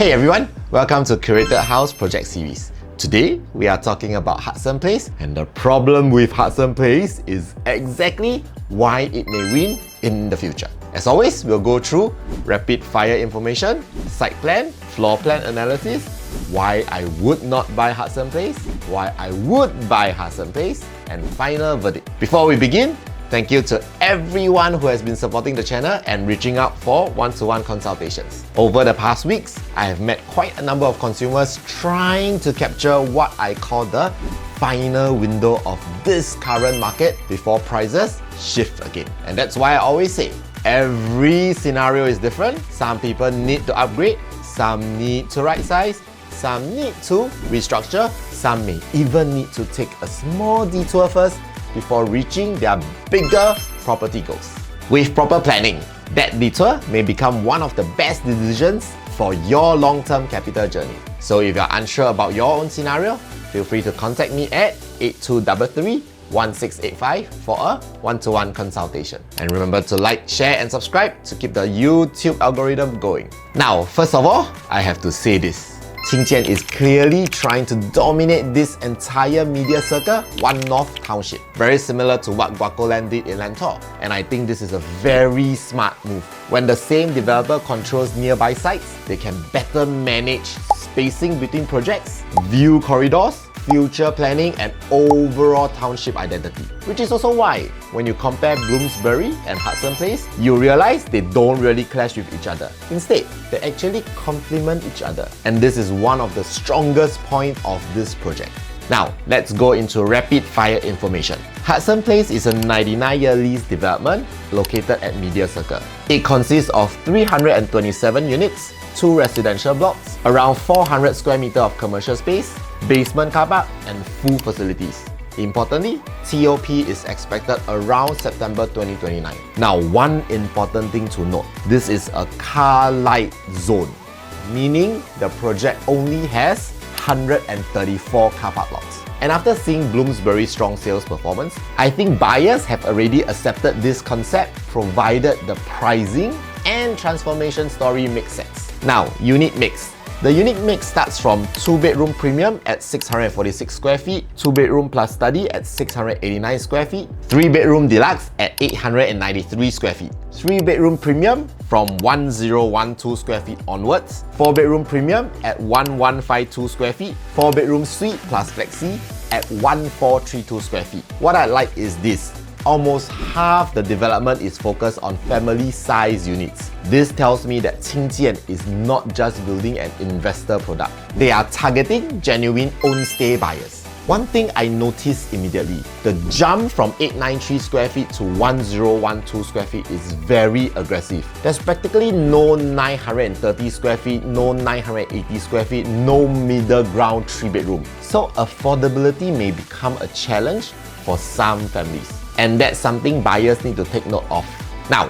Hey everyone, welcome to Curated House Project Series. Today, we are talking about Hudson Place, and the problem with Hudson Place is exactly why it may win in the future. As always, we'll go through rapid fire information, site plan, floor plan analysis, why I would not buy Hudson Place, why I would buy Hudson Place, and final verdict. Before we begin, thank you to everyone who has been supporting the channel and reaching out for one-to-one consultations. Over the past weeks, I have met quite a number of consumers trying to capture what I call the final window of this current market before prices shift again. And that's why I always say, every scenario is different. Some people need to upgrade, some need to right size, some need to restructure, some may even need to take a small detour first before reaching their bigger property goals. With proper planning, that detour may become one of the best decisions for your long-term capital journey. So if you're unsure about your own scenario, feel free to contact me at 8233-1685 for a one-to-one consultation. And remember to like, share and subscribe to keep the YouTube algorithm going. Now, first of all, I have to say this. Qingjian is clearly trying to dominate this entire media circle, One North Township. Very similar to what Guacoland did in Lantor. And I think this is a very smart move. When the same developer controls nearby sites, they can better manage spacing between projects, view corridors, future planning and overall township identity. Which is also why, when you compare Bloomsbury and Hudson Place, you realize they don't really clash with each other. Instead, they actually complement each other. And this is one of the strongest points of this project. Now, let's go into rapid fire information. Hudson Place is a 99-year lease development located at Media Circle. It consists of 327 units, 2 residential blocks, around 400 square meter of commercial space, basement car park, and full facilities. Importantly, TOP is expected around September 2029. Now, one important thing to note, this is a car light zone, meaning the project only has 134 car park lots. And after seeing Bloomsbury's strong sales performance, I think buyers have already accepted this concept provided the pricing and transformation story makes sense. Now, unit mix. The unit mix starts from 2-bedroom premium at 646 square feet, 2-bedroom plus study at 689 square feet, 3-bedroom deluxe at 893 square feet, 3-bedroom premium from 1012 square feet onwards, 4-bedroom premium at 1152 square feet, 4-bedroom suite plus flexi at 1432 square feet. What I like is this. Almost half the development is focused on family size units. This tells me that Qingjian is not just building an investor product. They are targeting genuine own-stay buyers. One thing I noticed immediately, the jump from 893 square feet to 1012 square feet is very aggressive. There's practically no 930 square feet, no 980 square feet, no middle ground 3-bedroom. So affordability may become a challenge for some families. And that's something buyers need to take note of. Now,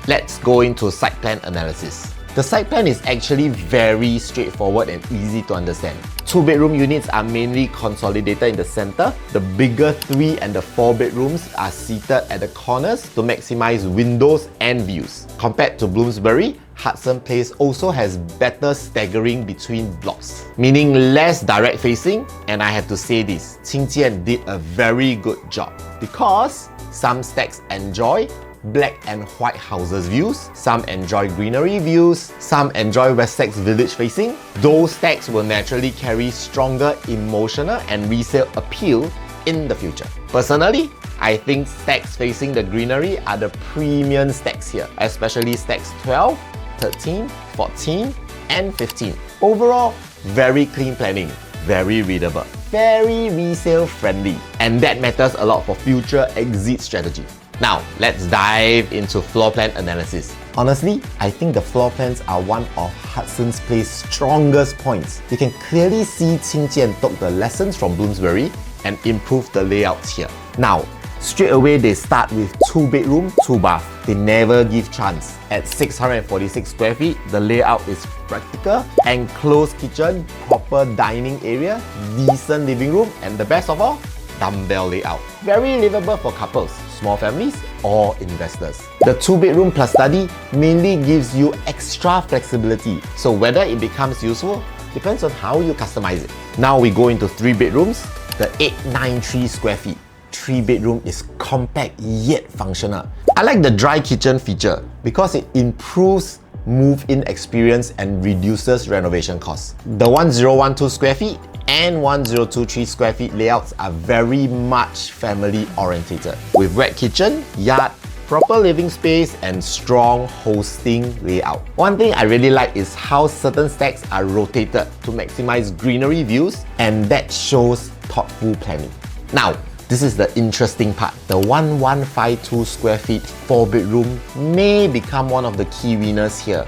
let's go into site plan analysis. The site plan is actually very straightforward and easy to understand. 2-bedroom units are mainly consolidated in the center. The bigger 3 and the 4 bedrooms are seated at the corners to maximize windows and views. Compared to Bloomsbury, Hudson Place also has better staggering between blocks, meaning less direct facing. And I have to say this, Qingjian did a very good job because some stacks enjoy black and white houses views, some enjoy greenery views, some enjoy Wessex village facing. Those stacks will naturally carry stronger emotional and resale appeal in the future. Personally, I think stacks facing the greenery are the premium stacks here, especially stacks 12, 13, 14 and 15. Overall, very clean planning, very readable, very resale friendly, and that matters a lot for future exit strategy. Now, let's dive into floor plan analysis. Honestly, I think the floor plans are one of Hudson's Place's strongest points. You can clearly see Qingjian took the lessons from Bloomsbury and improved the layouts here. Now, straight away they start with 2-bedroom, 2-bath. They never give chance. At 646 square feet, the layout is practical, enclosed kitchen, proper dining area, decent living room, and the best of all, dumbbell layout. Very livable for couples, small families, or investors. The 2-bedroom plus study mainly gives you extra flexibility, so whether it becomes useful depends on how you customize it. Now we go into 3 bedrooms, the 893 square feet. 3-bedroom is compact yet functional. I like the dry kitchen feature because it improves move-in experience and reduces renovation costs. The 1012 square feet and 1023 square feet layouts are very much family orientated, with wet kitchen, yard, proper living space and strong hosting layout. One thing I really like is how certain stacks are rotated to maximize greenery views, and that shows thoughtful planning. Now, this is the interesting part. The 1152 square feet 4-bedroom may become one of the key winners here.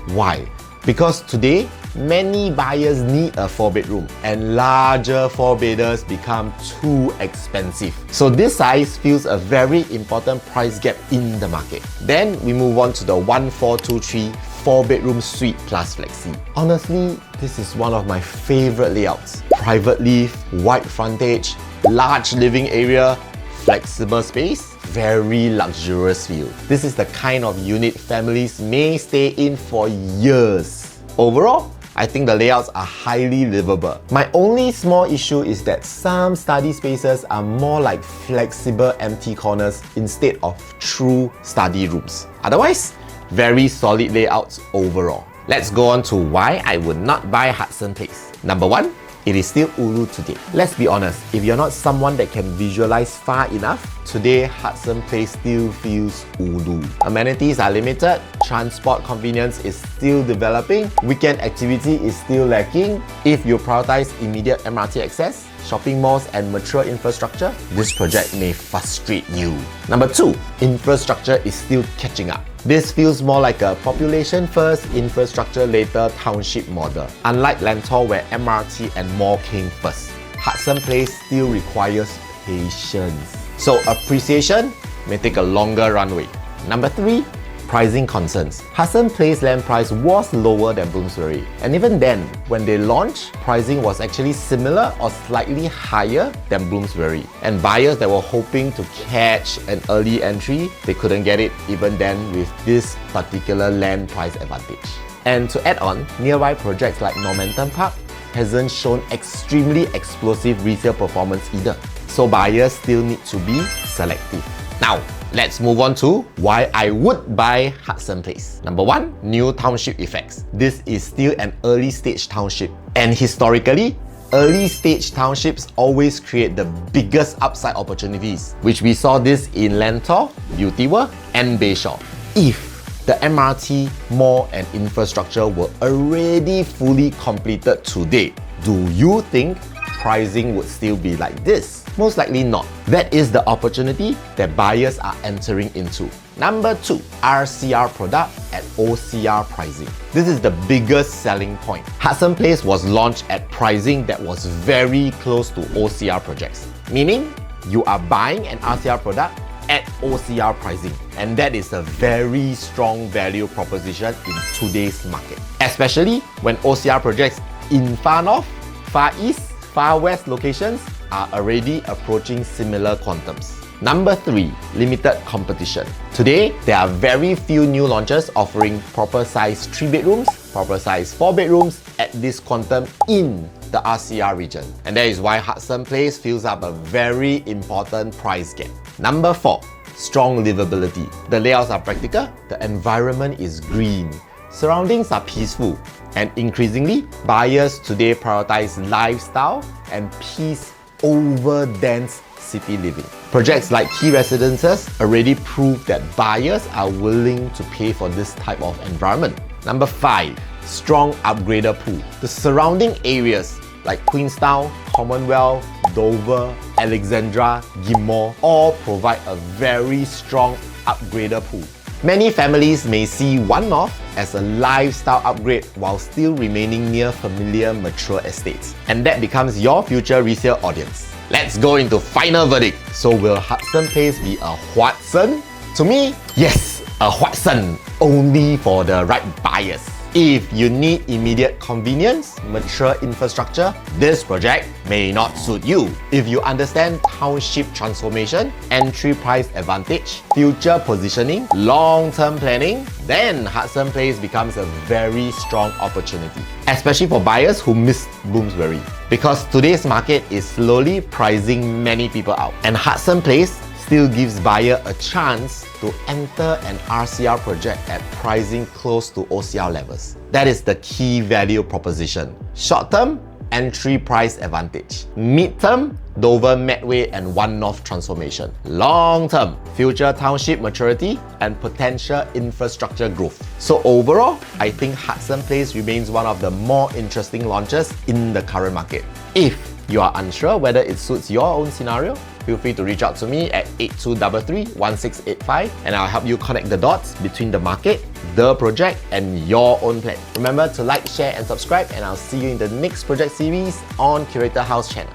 Why? Because today, many buyers need a 4-bedroom and larger 4-bedders become too expensive. So this size feels a very important price gap in the market. Then we move on to the 1423 4-bedroom suite plus flexi. Honestly, this is one of my favorite layouts. Private lift, wide frontage, large living area, flexible space, very luxurious feel. This is the kind of unit families may stay in for years. Overall, I think the layouts are highly livable. My only small issue is that some study spaces are more like flexible empty corners instead of true study rooms. Otherwise, very solid layouts overall. Let's go on to why I would not buy Hudson Place. Number 1, it is still ulu today. Let's be honest, if you're not someone that can visualize far enough, today Hudson Place still feels ulu. Amenities are limited, transport convenience is still developing, weekend activity is still lacking. If you prioritize immediate MRT access, shopping malls and mature infrastructure, this project may frustrate you. Number 2, infrastructure is still catching up. This feels more like a population first, infrastructure later township model. Unlike Lentor where MRT and mall came first, Hudson Place still requires patience. So appreciation may take a longer runway. Number 3, pricing concerns. Hudson Place land price was lower than Bloomsbury, and even then, when they launched, pricing was actually similar or slightly higher than Bloomsbury. And buyers that were hoping to catch an early entry, they couldn't get it even then with this particular land price advantage. And to add on, nearby projects like Normanton Park hasn't shown extremely explosive resale performance either. So buyers still need to be selective. Now, let's move on to why I would buy Hudson Place. Number 1, new township effects. This is still an early stage township, and historically, early stage townships always create the biggest upside opportunities, which we saw this in Lentor, Beauty World and Bayshore. If the MRT, mall and infrastructure were already fully completed today, do you think pricing would still be like this? Most likely not. That is the opportunity that buyers are entering into. Number 2, RCR product at OCR pricing. This is the biggest selling point. Hudson Place was launched at pricing that was very close to OCR projects, meaning you are buying an RCR product at OCR pricing, and that is a very strong value proposition in today's market, especially when OCR projects in far north, far east, far west locations are already approaching similar quantums. Number 3, limited competition. Today, there are very few new launches offering proper size 3 bedrooms, proper size 4 bedrooms at this quantum in the RCR region. And that is why Hudson Place fills up a very important price gap. Number 4, strong livability. The layouts are practical, the environment is green, surroundings are peaceful, and increasingly, buyers today prioritize lifestyle and peace over dense city living. Projects like Key Residences already prove that buyers are willing to pay for this type of environment. Number 5, strong upgrader pool. The surrounding areas like Queenstown, Commonwealth, Dover, Alexandra, Ghim Moh all provide a very strong upgrader pool. Many families may see One North as a lifestyle upgrade while still remaining near familiar mature estates. And that becomes your future resale audience. Let's go into final verdict. So will Hudson Place be a Watson? To me, yes, a Watson, only for the right buyers. If you need immediate convenience, mature infrastructure, this project may not suit you. If you understand township transformation, entry price advantage, future positioning, long-term planning, then Hudson Place becomes a very strong opportunity, especially for buyers who missed Bloomsbury. Because today's market is slowly pricing many people out, and Hudson Place still gives buyer a chance to enter an RCR project at pricing close to OCR levels. That is the key value proposition. Short-term, entry price advantage. Mid-term, Dover-Medway and One North transformation. Long-term, future township maturity and potential infrastructure growth. So overall, I think Hudson Place remains one of the more interesting launches in the current market. If you are unsure whether it suits your own scenario, feel free to reach out to me at 8233-1685 and I'll help you connect the dots between the market, the project, and your own plan. Remember to like, share, and subscribe, and I'll see you in the next project series on Curated Haus channel.